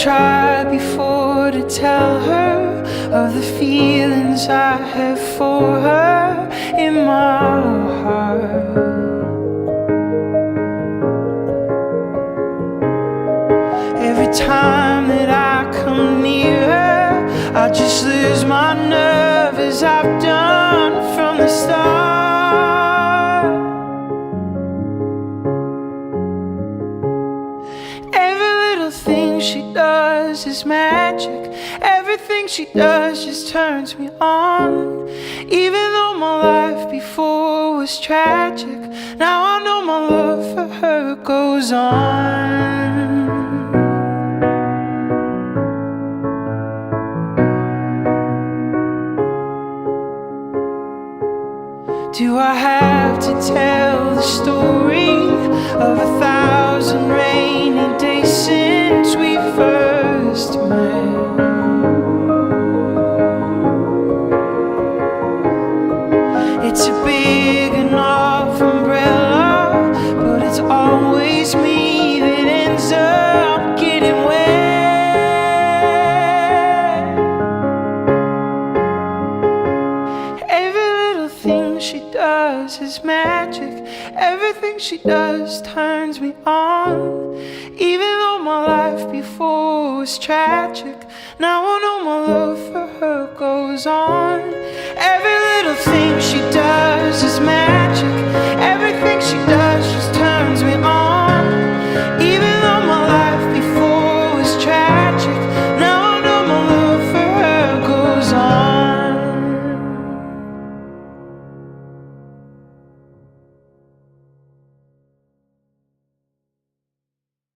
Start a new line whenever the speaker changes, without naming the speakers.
try before to tell her of the feelings I have for her in my heart. Every time that I come near her, I just lose my nerve, as I've done from the start. Every little thing she does is magic. Everything she does just turns me on. Even though my life before was tragic, now I know my love for her goes on. Do I have to tell the story of 1,000 rainy days since we first met? It's a big enough umbrella, but it's always me that ends up getting wet. Every little thing she does is magic. Everything she does turns me on. Even though my life before was tragic, now I know my love for her goes on. Every little thing she does